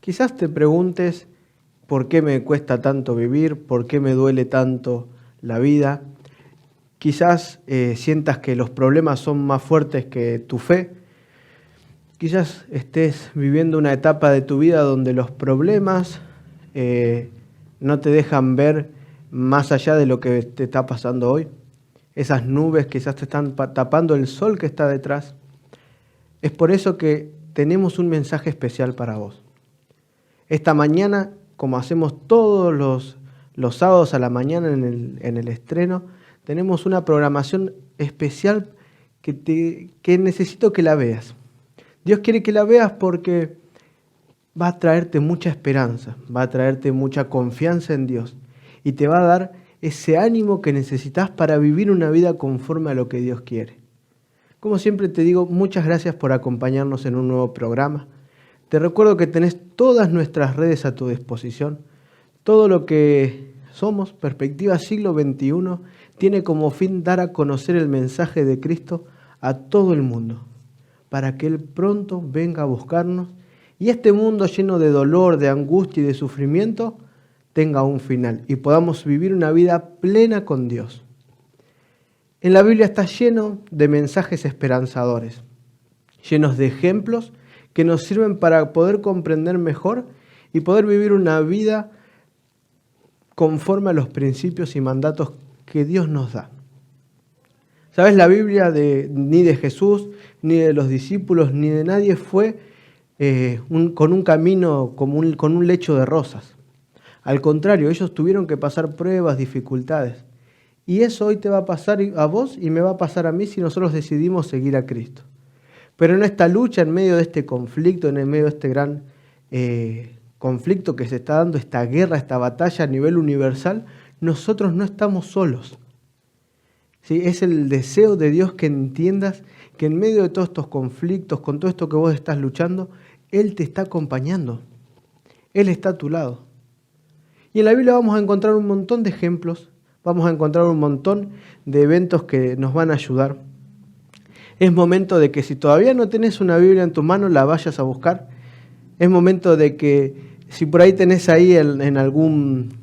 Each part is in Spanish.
Quizás te preguntes por qué me cuesta tanto vivir, por qué me duele tanto la vida. Quizás sientas que los problemas son más fuertes que tu fe. Quizás estés viviendo una etapa de tu vida donde los problemas no te dejan ver más allá de lo que te está pasando hoy. Esas nubes quizás te están tapando el sol que está detrás. Es por eso que tenemos un mensaje especial para vos. Esta mañana, como hacemos todos los sábados a la mañana en el estreno, tenemos una programación especial que necesito que la veas. Dios quiere que la veas porque va a traerte mucha esperanza, va a traerte mucha confianza en Dios y te va a dar ese ánimo que necesitas para vivir una vida conforme a lo que Dios quiere. Como siempre te digo, muchas gracias por acompañarnos en un nuevo programa. Te recuerdo que tenés todas nuestras redes a tu disposición. Todo lo que somos, Perspectiva Siglo XXI, tiene como fin dar a conocer el mensaje de Cristo a todo el mundo, para que Él pronto venga a buscarnos y este mundo lleno de dolor, de angustia y de sufrimiento tenga un final y podamos vivir una vida plena con Dios. En la Biblia está lleno de mensajes esperanzadores, llenos de ejemplos que nos sirven para poder comprender mejor y poder vivir una vida conforme a los principios y mandatos que Dios nos da. ¿Sabes? La Biblia ni de Jesús, ni de los discípulos, ni de nadie fue con un camino, con un lecho de rosas. Al contrario, ellos tuvieron que pasar pruebas, dificultades. Y eso hoy te va a pasar a vos y me va a pasar a mí si nosotros decidimos seguir a Cristo. Pero en esta lucha, en medio de este conflicto, en medio de este gran conflicto que se está dando, esta guerra, esta batalla a nivel universal, nosotros no estamos solos. ¿Sí? Es el deseo de Dios que entiendas que en medio de todos estos conflictos, con todo esto que vos estás luchando, Él te está acompañando. Él está a tu lado. Y en la Biblia vamos a encontrar un montón de ejemplos, vamos a encontrar un montón de eventos que nos van a ayudar. Es momento de que si todavía no tenés una Biblia en tu mano, la vayas a buscar. Es momento de que si por ahí tenés ahí en algún,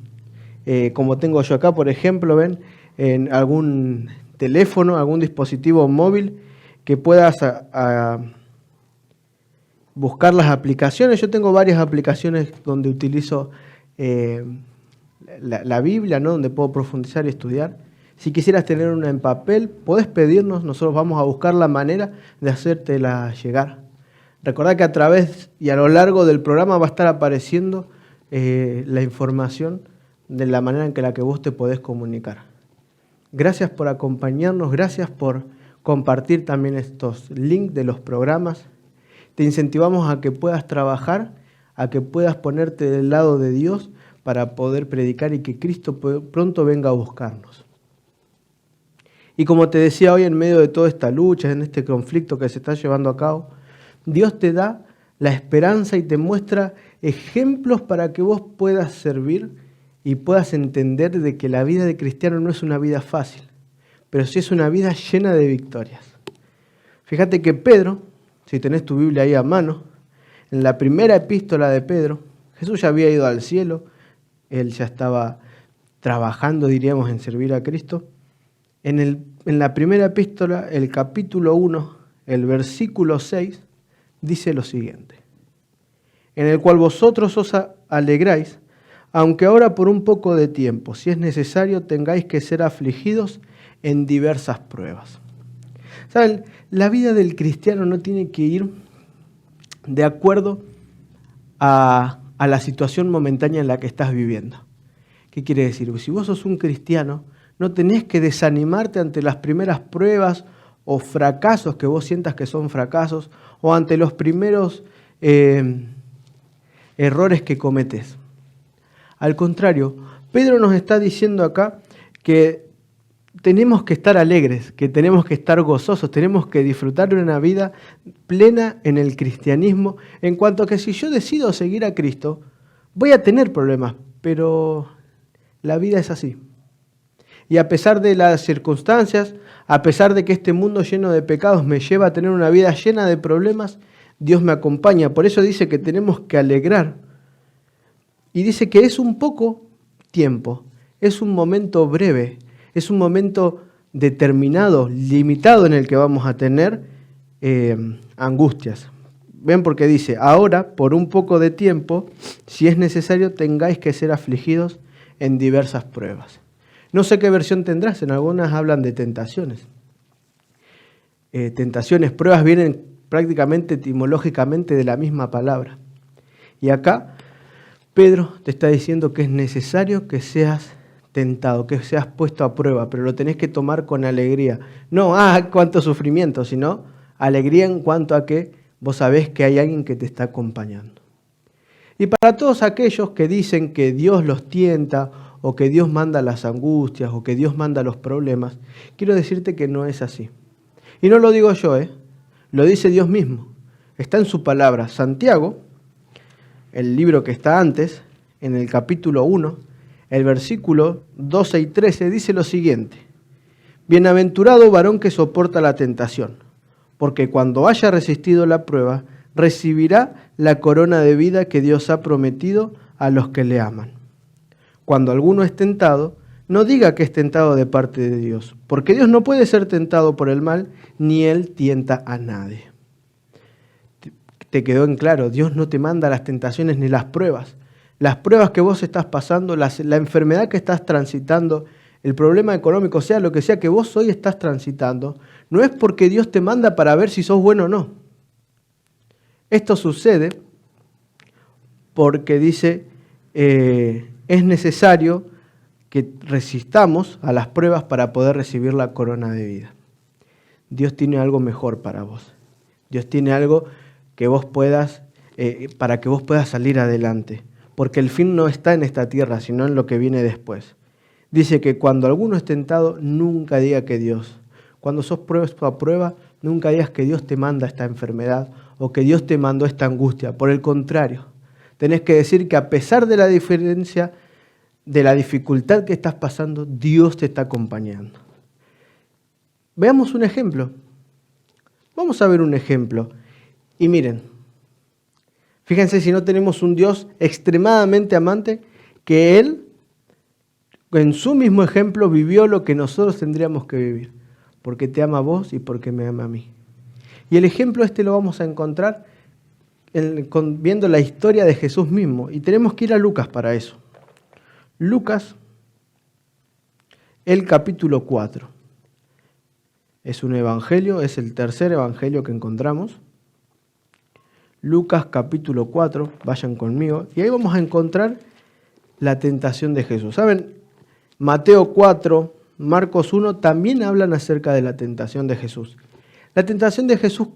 como tengo yo acá, por ejemplo, ven, en algún teléfono, algún dispositivo móvil, que puedas buscar las aplicaciones. Yo tengo varias aplicaciones donde utilizo la Biblia, ¿no? Donde puedo profundizar y estudiar. Si quisieras tener una en papel, podés pedirnos, nosotros vamos a buscar la manera de hacértela llegar. Recordá que a través y a lo largo del programa va a estar apareciendo la información de la manera en que la que vos te podés comunicar. Gracias por acompañarnos, gracias por compartir también estos links de los programas. Te incentivamos a que puedas trabajar, a que puedas ponerte del lado de Dios para poder predicar y que Cristo pronto venga a buscarnos. Y como te decía hoy, en medio de toda esta lucha, en este conflicto que se está llevando a cabo, Dios te da la esperanza y te muestra ejemplos para que vos puedas servir y puedas entender de que la vida de cristiano no es una vida fácil, pero sí es una vida llena de victorias. Fíjate que Pedro, si tenés tu Biblia ahí a mano, en la primera epístola de Pedro, Jesús ya había ido al cielo, él ya estaba trabajando, diríamos, en servir a Cristo. En la primera epístola, el capítulo 1, el versículo 6, dice lo siguiente: en el cual vosotros os alegráis, aunque ahora por un poco de tiempo, si es necesario, tengáis que ser afligidos en diversas pruebas. ¿Saben? La vida del cristiano no tiene que ir de acuerdo a la situación momentánea en la que estás viviendo. ¿Qué quiere decir? Si vos sos un cristiano, no tenés que desanimarte ante las primeras pruebas o fracasos que vos sientas que son fracasos o ante los primeros errores que cometes. Al contrario, Pedro nos está diciendo acá que tenemos que estar alegres, que tenemos que estar gozosos, tenemos que disfrutar de una vida plena en el cristianismo, en cuanto a que si yo decido seguir a Cristo, voy a tener problemas, pero la vida es así. Y a pesar de las circunstancias, a pesar de que este mundo lleno de pecados me lleva a tener una vida llena de problemas, Dios me acompaña. Por eso dice que tenemos que alegrar Y dice que es un poco tiempo, es un momento breve, es un momento determinado, limitado en el que vamos a tener angustias. Ven porque dice, ahora por un poco de tiempo, si es necesario, tengáis que ser afligidos en diversas pruebas. No sé qué versión tendrás, en algunas hablan de tentaciones. Tentaciones, pruebas vienen prácticamente etimológicamente de la misma palabra. Y acá Pedro te está diciendo que es necesario que seas tentado, que seas puesto a prueba, pero lo tenés que tomar con alegría. No, cuánto sufrimiento, sino alegría en cuanto a que vos sabés que hay alguien que te está acompañando. Y para todos aquellos que dicen que Dios los tienta, o que Dios manda las angustias, o que Dios manda los problemas, quiero decirte que no es así. Y no lo digo yo, lo dice Dios mismo. Está en su palabra. Santiago, el libro que está antes, en el capítulo 1, el versículo 12 y 13, dice lo siguiente. Bienaventurado varón que soporta la tentación, porque cuando haya resistido la prueba, recibirá la corona de vida que Dios ha prometido a los que le aman. Cuando alguno es tentado, no diga que es tentado de parte de Dios, porque Dios no puede ser tentado por el mal, ni Él tienta a nadie. Te quedó en claro, Dios no te manda las tentaciones ni las pruebas. Las pruebas que vos estás pasando, la enfermedad que estás transitando, el problema económico, sea lo que sea que vos hoy estás transitando, no es porque Dios te manda para ver si sos bueno o no. Esto sucede porque dice, es necesario que resistamos a las pruebas para poder recibir la corona de vida. Dios tiene algo mejor para vos. Dios tiene algo que vos puedas, para que vos puedas salir adelante. Porque el fin no está en esta tierra, sino en lo que viene después. Dice que cuando alguno es tentado, nunca diga que Dios. Cuando sos puesto a prueba, nunca digas que Dios te manda esta enfermedad o que Dios te mandó esta angustia. Por el contrario, tenés que decir que a pesar de la diferencia, de la dificultad que estás pasando, Dios te está acompañando. Veamos un ejemplo. Vamos a ver un ejemplo. Y miren, fíjense si no tenemos un Dios extremadamente amante, que Él, en su mismo ejemplo, vivió lo que nosotros tendríamos que vivir, porque te ama a vos y porque me ama a mí. Y el ejemplo lo vamos a encontrar viendo la historia de Jesús mismo, y tenemos que ir a Lucas para eso. Lucas, el capítulo 4. Es un evangelio, es el tercer evangelio que encontramos. Lucas capítulo 4, vayan conmigo, y ahí vamos a encontrar la tentación de Jesús. ¿Saben? Mateo 4, Marcos 1 también hablan acerca de la tentación de Jesús. La tentación de Jesús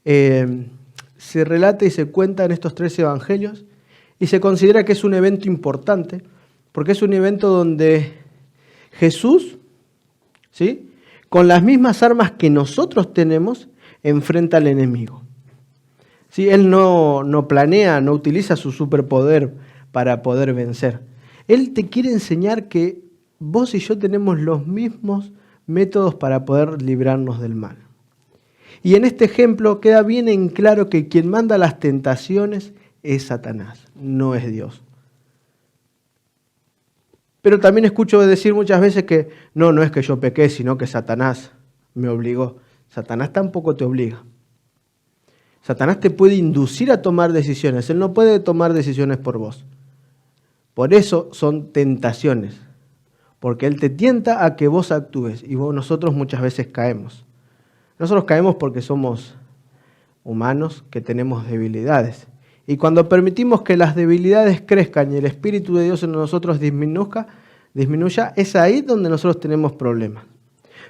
se relata y se cuenta en estos tres evangelios y se considera que es un evento importante porque es un evento donde Jesús, ¿sí?, con las mismas armas que nosotros tenemos, enfrenta al enemigo. ¿Sí? Él no planea, no utiliza su superpoder para poder vencer. Él te quiere enseñar que vos y yo tenemos los mismos métodos para poder librarnos del mal. Y en este ejemplo queda bien en claro que quien manda las tentaciones es Satanás, no es Dios. Pero también escucho decir muchas veces que no es que yo pequé, sino que Satanás me obligó. Satanás tampoco te obliga. Satanás te puede inducir a tomar decisiones. Él no puede tomar decisiones por vos. Por eso son tentaciones. Porque Él te tienta a que vos actúes. Y nosotros muchas veces caemos. Nosotros caemos porque somos humanos que tenemos debilidades. Y cuando permitimos que las debilidades crezcan y el Espíritu de Dios en nosotros disminuya, es ahí donde nosotros tenemos problemas.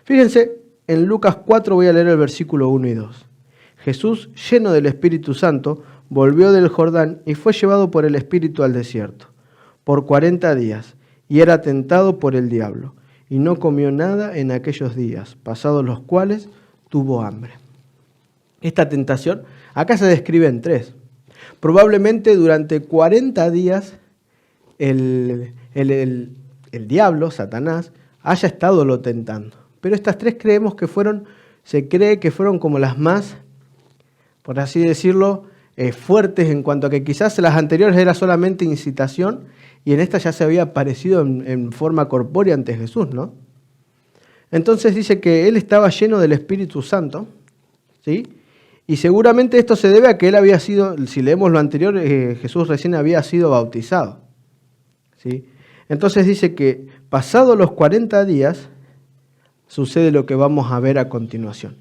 Fíjense, en Lucas 4 voy a leer el versículo 1 y 2. Jesús, lleno del Espíritu Santo, volvió del Jordán y fue llevado por el Espíritu al desierto, por 40 días, y era tentado por el diablo, y no comió nada en aquellos días, pasados los cuales tuvo hambre. Esta tentación, acá se describe en tres. Probablemente durante 40 días el diablo, Satanás, haya estado lo tentando. Pero estas tres se cree que fueron como las más, por así decirlo, fuertes en cuanto a que quizás las anteriores era solamente incitación y en esta ya se había aparecido en forma corpórea ante Jesús, ¿no? Entonces dice que él estaba lleno del Espíritu Santo, ¿sí? Y seguramente esto se debe a que él había sido, si leemos lo anterior, Jesús recién había sido bautizado, ¿sí? Entonces dice que pasados los 40 días sucede lo que vamos a ver a continuación.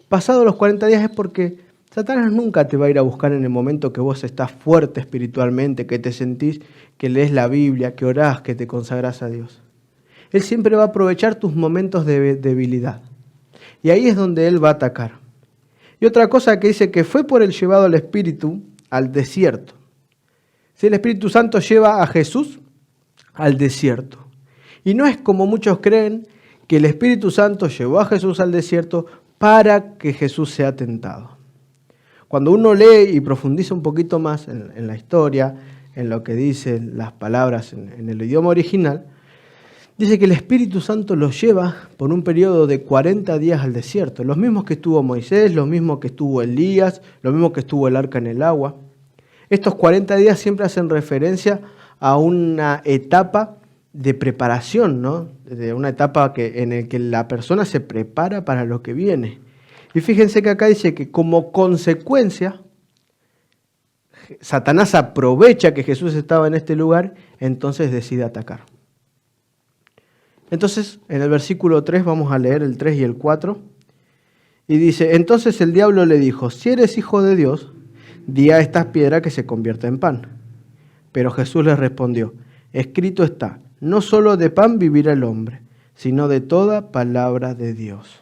Pasados los 40 días es porque Satanás nunca te va a ir a buscar en el momento que vos estás fuerte espiritualmente, que te sentís, que lees la Biblia, que orás, que te consagrás a Dios. Él siempre va a aprovechar tus momentos de debilidad. Y ahí es donde él va a atacar. Y otra cosa que dice que fue por el llevado al Espíritu al desierto. Si el Espíritu Santo lleva a Jesús al desierto. Y no es como muchos creen que el Espíritu Santo llevó a Jesús al desierto para que Jesús sea tentado. Cuando uno lee y profundiza un poquito más en la historia, en lo que dicen las palabras en el idioma original, dice que el Espíritu Santo los lleva por un periodo de 40 días al desierto. Los mismos que estuvo Moisés, los mismos que estuvo Elías, los mismos que estuvo el arca en el agua. Estos 40 días siempre hacen referencia a una etapa de preparación, ¿no? De una etapa en la que la persona se prepara para lo que viene. Y fíjense que acá dice que como consecuencia, Satanás aprovecha que Jesús estaba en este lugar, entonces decide atacar. Entonces, en el versículo 3 vamos a leer el 3 y el 4. Y dice, entonces el diablo le dijo, si eres hijo de Dios, di a estas piedras que se convierta en pan. Pero Jesús le respondió, escrito está, no solo de pan vivirá el hombre, sino de toda palabra de Dios.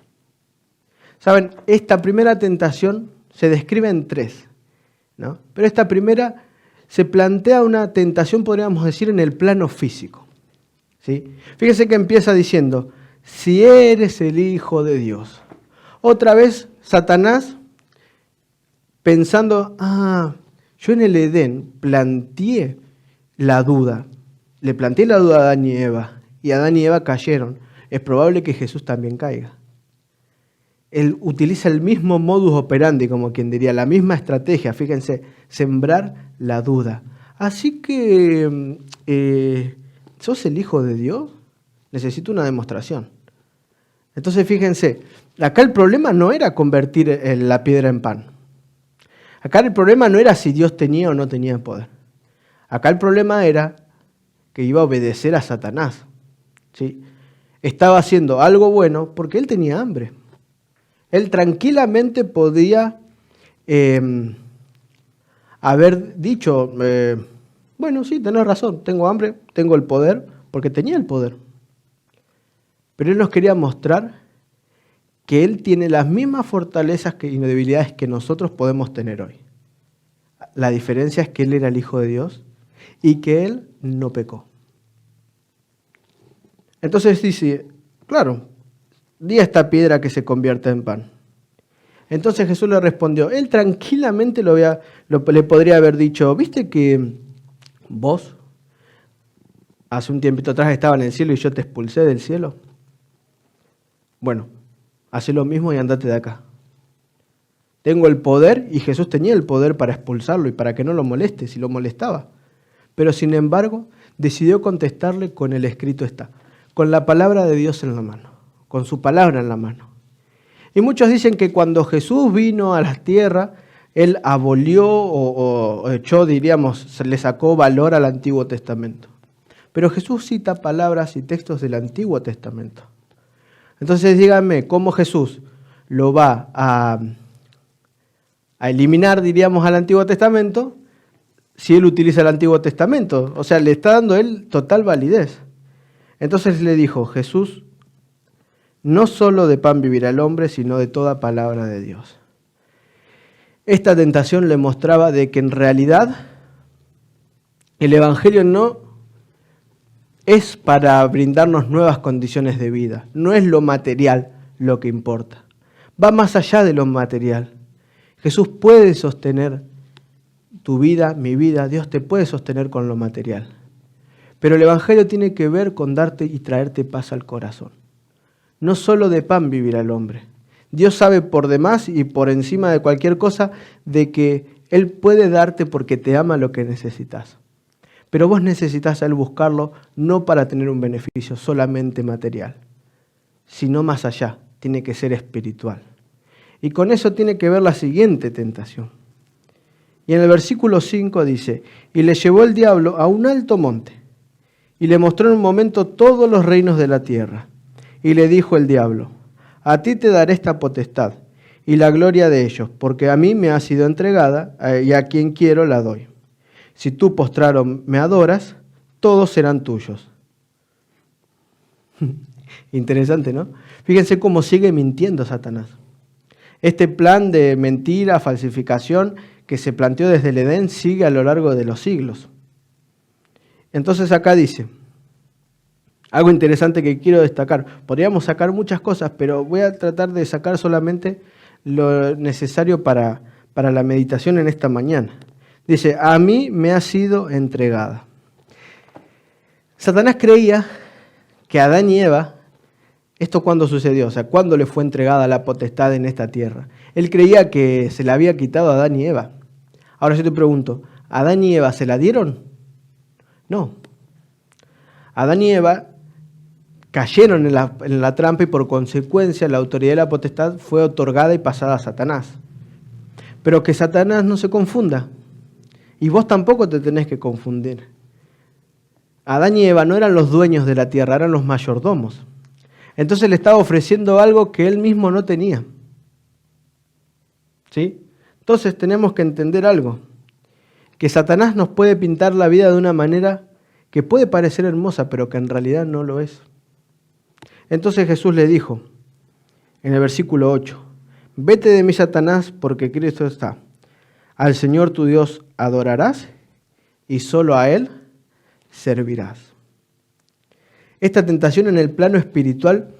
Saben, esta primera tentación se describe en 3, ¿no? Pero esta primera se plantea una tentación, podríamos decir, en el plano físico, ¿sí? Fíjense que empieza diciendo, si eres el Hijo de Dios. Otra vez Satanás pensando, yo en el Edén planteé la duda. Le planteé la duda a Adán y Eva, y Adán y Eva cayeron. Es probable que Jesús también caiga. Él utiliza el mismo modus operandi, como quien diría, la misma estrategia, fíjense, sembrar la duda. Así que, ¿sos el Hijo de Dios? Necesito una demostración. Entonces, fíjense, acá el problema no era convertir la piedra en pan. Acá el problema no era si Dios tenía o no tenía poder. Acá el problema era que iba a obedecer a Satanás, ¿sí? Estaba haciendo algo bueno porque él tenía hambre. Él tranquilamente podía haber dicho, bueno, sí, tenés razón, tengo hambre, tengo el poder, porque tenía el poder. Pero él nos quería mostrar que él tiene las mismas fortalezas y debilidades que nosotros podemos tener hoy. La diferencia es que él era el Hijo de Dios y que él no pecó. Entonces dice, claro, di a esta piedra que se convierta en pan. Entonces Jesús le respondió, él tranquilamente le podría haber dicho, ¿viste que vos hace un tiempito atrás estabas en el cielo y yo te expulsé del cielo? Bueno, haz lo mismo y andate de acá. Tengo el poder, y Jesús tenía el poder para expulsarlo y para que no lo moleste, si lo molestaba. Pero sin embargo, decidió contestarle con el escrito está, con la palabra de Dios en la mano, con su palabra en la mano. Y muchos dicen que cuando Jesús vino a la tierra, él abolió o echó, diríamos, se le sacó valor al Antiguo Testamento. Pero Jesús cita palabras y textos del Antiguo Testamento. Entonces díganme, ¿cómo Jesús lo va a eliminar, diríamos, al Antiguo Testamento si él utiliza el Antiguo Testamento? O sea, le está dando él total validez. Entonces le dijo, Jesús, no solo de pan vivirá el hombre, sino de toda palabra de Dios. Esta tentación le mostraba de que en realidad el Evangelio no es para brindarnos nuevas condiciones de vida, no es lo material lo que importa, va más allá de lo material. Jesús puede sostener tu vida, mi vida, Dios te puede sostener con lo material. Pero el Evangelio tiene que ver con darte y traerte paz al corazón. No solo de pan vivirá el hombre. Dios sabe por demás y por encima de cualquier cosa de que Él puede darte porque te ama lo que necesitas. Pero vos necesitas a Él buscarlo no para tener un beneficio solamente material, sino más allá, tiene que ser espiritual. Y con eso tiene que ver la siguiente tentación. Y en el versículo 5 dice, y le llevó el diablo a un alto monte, y le mostró en un momento todos los reinos de la tierra. Y le dijo el diablo, a ti te daré esta potestad, y la gloria de ellos, porque a mí me ha sido entregada, y a quien quiero la doy. Si tú postrado me adoras, todos serán tuyos. Interesante, ¿no? Fíjense cómo sigue mintiendo Satanás. Este plan de mentira, falsificación, que se planteó desde el Edén, sigue a lo largo de los siglos. Entonces acá dice, algo interesante que quiero destacar. Podríamos sacar muchas cosas, pero voy a tratar de sacar solamente lo necesario para la meditación en esta mañana. Dice, a mí me ha sido entregada. Satanás creía que Adán y Eva, ¿esto cuándo sucedió? O sea, ¿cuándo le fue entregada la potestad en esta tierra? Él creía que se la había quitado a Adán y Eva. Ahora yo te pregunto, ¿Adán y Eva se la dieron? No. Adán y Eva cayeron en la trampa y por consecuencia la autoridad de la potestad fue otorgada y pasada a Satanás. Pero que Satanás no se confunda. Y vos tampoco te tenés que confundir. Adán y Eva no eran los dueños de la tierra, eran los mayordomos. Entonces le estaba ofreciendo algo que él mismo no tenía. ¿Sí? Entonces tenemos que entender algo. Que Satanás nos puede pintar la vida de una manera que puede parecer hermosa, pero que en realidad no lo es. Entonces Jesús le dijo, en el versículo 8, vete de mí, Satanás, porque Cristo está. Al Señor tu Dios adorarás y solo a Él servirás. Esta tentación en el plano espiritual,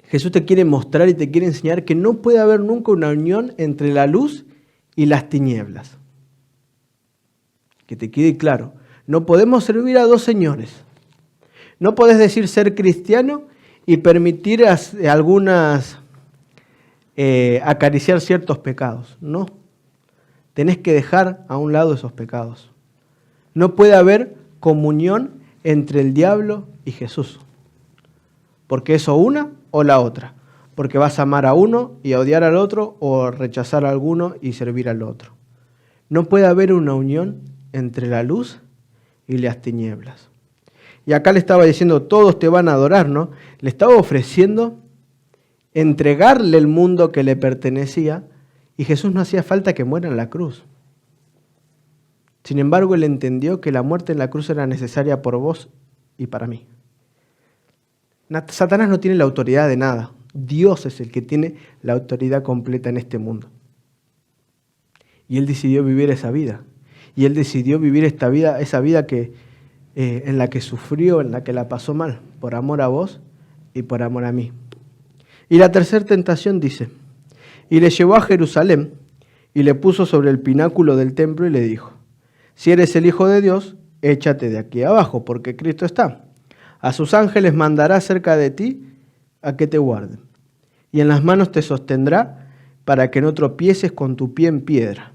Jesús te quiere mostrar y te quiere enseñar que no puede haber nunca una unión entre la luz y las tinieblas. Que te quede claro, no podemos servir a dos señores. No podés decir ser cristiano y permitir acariciar ciertos pecados. No. Tenés que dejar a un lado esos pecados. No puede haber comunión entre el diablo y Jesús. Porque es o una o la otra. Porque vas a amar a uno y a odiar al otro, o rechazar a alguno y servir al otro. No puede haber una unión entre la luz y las tinieblas. Y acá le estaba diciendo, todos te van a adorar, ¿no? Le estaba ofreciendo entregarle el mundo que le pertenecía, y Jesús no hacía falta que muera en la cruz. Sin embargo, él entendió que la muerte en la cruz era necesaria por vos y para mí. Satanás no tiene la autoridad de nada. Dios es el que tiene la autoridad completa en este mundo. Y él decidió vivir esa vida. Y él decidió vivir esa vida en la que sufrió, en la que la pasó mal, por amor a vos y por amor a mí. Y la tercera tentación dice, y le llevó a Jerusalén y le puso sobre el pináculo del templo y le dijo, si eres el Hijo de Dios, échate de aquí abajo, porque Cristo está. A sus ángeles mandará cerca de ti a que te guarden, y en las manos te sostendrá para que no tropieces con tu pie en piedra.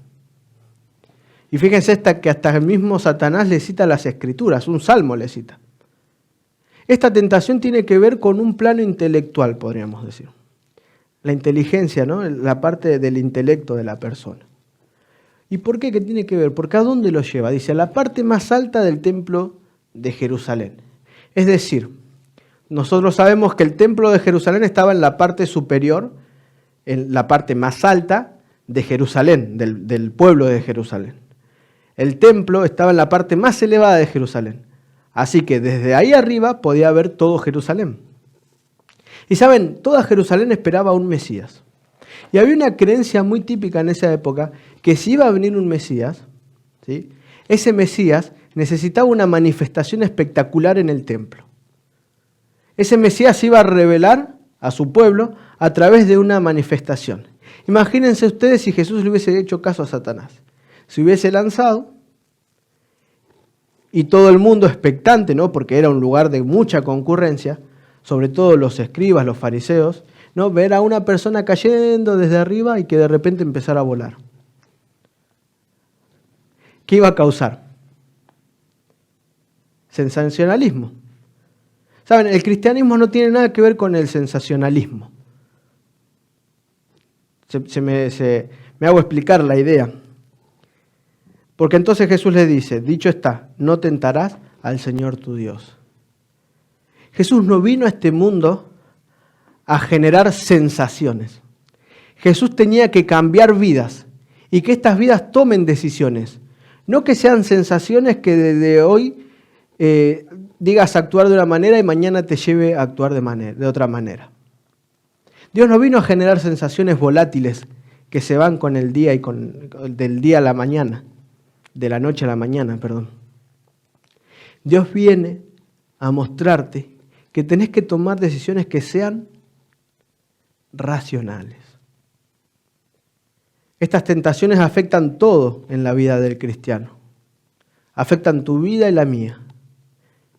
Y fíjense que hasta el mismo Satanás le cita las Escrituras, un salmo le cita. Esta tentación tiene que ver con un plano intelectual, podríamos decir. La inteligencia, ¿no? La parte del intelecto de la persona. ¿Y por qué? ¿Qué tiene que ver? Porque ¿a dónde lo lleva? Dice, a la parte más alta del templo de Jerusalén. Es decir, nosotros sabemos que el templo de Jerusalén estaba en la parte superior, en la parte más alta de Jerusalén, del pueblo de Jerusalén. El templo estaba en la parte más elevada de Jerusalén. Así que desde ahí arriba podía ver todo Jerusalén. Y saben, toda Jerusalén esperaba a un Mesías. Y había una creencia muy típica en esa época, que si iba a venir un Mesías, ¿sí?, ese Mesías necesitaba una manifestación espectacular en el templo. Ese Mesías iba a revelar a su pueblo a través de una manifestación. Imagínense ustedes si Jesús le hubiese hecho caso a Satanás. Se hubiese lanzado y todo el mundo expectante, ¿no?, porque era un lugar de mucha concurrencia, sobre todo los escribas, los fariseos, ¿no?, ver a una persona cayendo desde arriba y que de repente empezara a volar. ¿Qué iba a causar? Sensacionalismo. ¿Saben? El cristianismo no tiene nada que ver con el sensacionalismo. Me hago explicar la idea. Porque entonces Jesús le dice, dicho está, no tentarás al Señor tu Dios. Jesús no vino a este mundo a generar sensaciones. Jesús tenía que cambiar vidas y que estas vidas tomen decisiones. No que sean sensaciones que desde hoy digas actuar de una manera y mañana te lleve a actuar de otra manera. Dios no vino a generar sensaciones volátiles que se van con el día y del día a la mañana, de la noche a la mañana, perdón. Dios viene a mostrarte que tenés que tomar decisiones que sean racionales. Estas tentaciones afectan todo en la vida del cristiano. Afectan tu vida y la mía.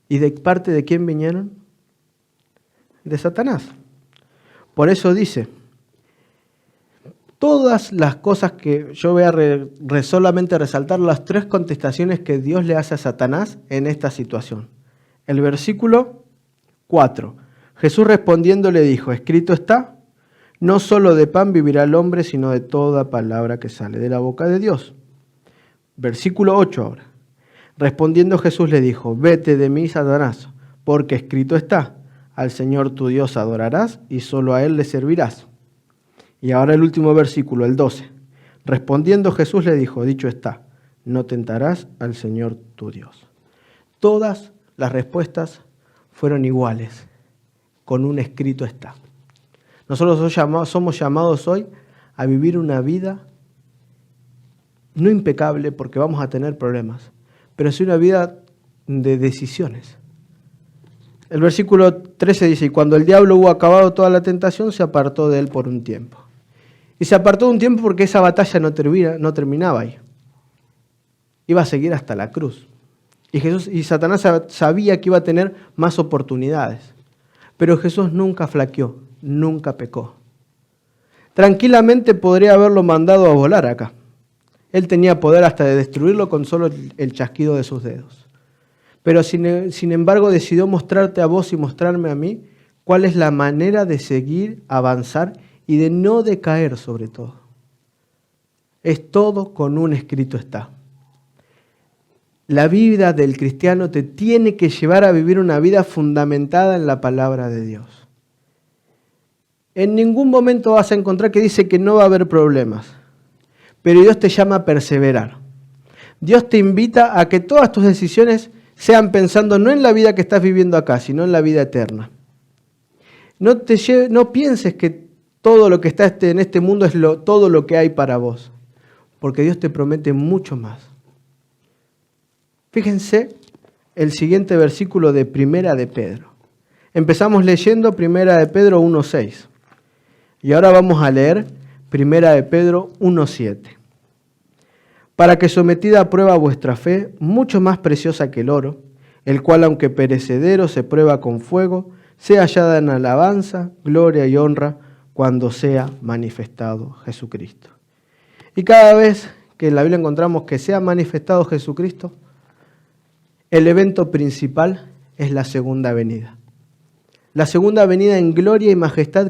¿Y de parte de quién vinieron? De Satanás. Por eso dice, todas las cosas que yo voy a solamente resaltar, las 3 contestaciones que Dios le hace a Satanás en esta situación. El versículo 4. Jesús respondiendo le dijo, escrito está, no solo de pan vivirá el hombre, sino de toda palabra que sale de la boca de Dios. Versículo 8 ahora. Respondiendo Jesús le dijo, vete de mí, Satanás, porque escrito está, al Señor tu Dios adorarás y solo a Él le servirás. Y ahora el último versículo, el 12. Respondiendo Jesús le dijo, dicho está, no tentarás al Señor tu Dios. Todas las respuestas fueron iguales, con un escrito está. Nosotros somos llamados hoy a vivir una vida no impecable porque vamos a tener problemas, pero sí una vida de decisiones. El versículo 13 dice, y cuando el diablo hubo acabado toda la tentación, se apartó de él por un tiempo. Y se apartó un tiempo porque esa batalla no terminaba ahí. Iba a seguir hasta la cruz. Y Satanás sabía que iba a tener más oportunidades. Pero Jesús nunca flaqueó, nunca pecó. Tranquilamente podría haberlo mandado a volar acá. Él tenía poder hasta de destruirlo con solo el chasquido de sus dedos. Pero sin embargo decidió mostrarte a vos y mostrarme a mí cuál es la manera de seguir, avanzar y de no decaer sobre todo. Es todo con un escrito está. La vida del cristiano te tiene que llevar a vivir una vida fundamentada en la palabra de Dios. En ningún momento vas a encontrar que dice que no va a haber problemas, pero Dios te llama a perseverar. Dios te invita a que todas tus decisiones sean pensando no en la vida que estás viviendo acá, sino en la vida eterna. No pienses que todo lo que está en este mundo es todo lo que hay para vos, porque Dios te promete mucho más. Fíjense el siguiente versículo de Primera de Pedro. Empezamos leyendo Primera de Pedro 1:6 y ahora vamos a leer Primera de Pedro 1:7. Para que sometida a prueba vuestra fe, mucho más preciosa que el oro, el cual aunque perecedero se prueba con fuego, sea hallada en alabanza, gloria y honra cuando sea manifestado Jesucristo. Y cada vez que en la Biblia encontramos que sea manifestado Jesucristo, el evento principal es la segunda venida. La segunda venida en gloria y majestad en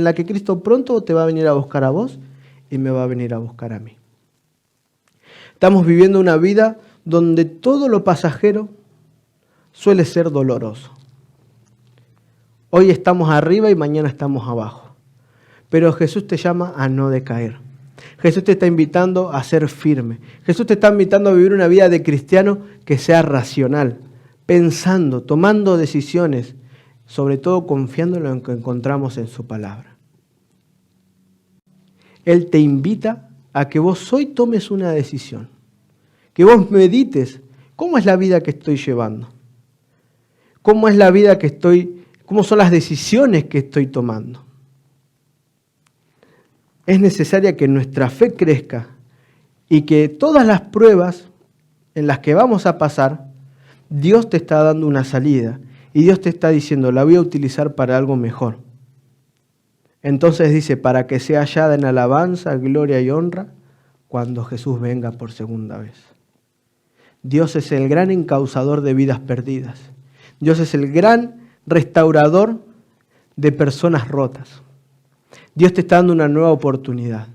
la que Cristo pronto te va a venir a buscar a vos y me va a venir a buscar a mí. Estamos viviendo una vida donde todo lo pasajero suele ser doloroso. Hoy estamos arriba y mañana estamos abajo. Pero Jesús te llama a no decaer. Jesús te está invitando a ser firme. Jesús te está invitando a vivir una vida de cristiano que sea racional, pensando, tomando decisiones, sobre todo confiando en lo que encontramos en su palabra. Él te invita a que vos hoy tomes una decisión, que vos medites cómo es la vida que estoy llevando, cómo es la vida cómo son las decisiones que estoy tomando. Es necesaria que nuestra fe crezca y que todas las pruebas en las que vamos a pasar, Dios te está dando una salida y Dios te está diciendo, la voy a utilizar para algo mejor. Entonces dice, para que sea hallada en alabanza, gloria y honra cuando Jesús venga por segunda vez. Dios es el gran encausador de vidas perdidas. Dios es el gran restaurador de personas rotas. Dios te está dando una nueva oportunidad.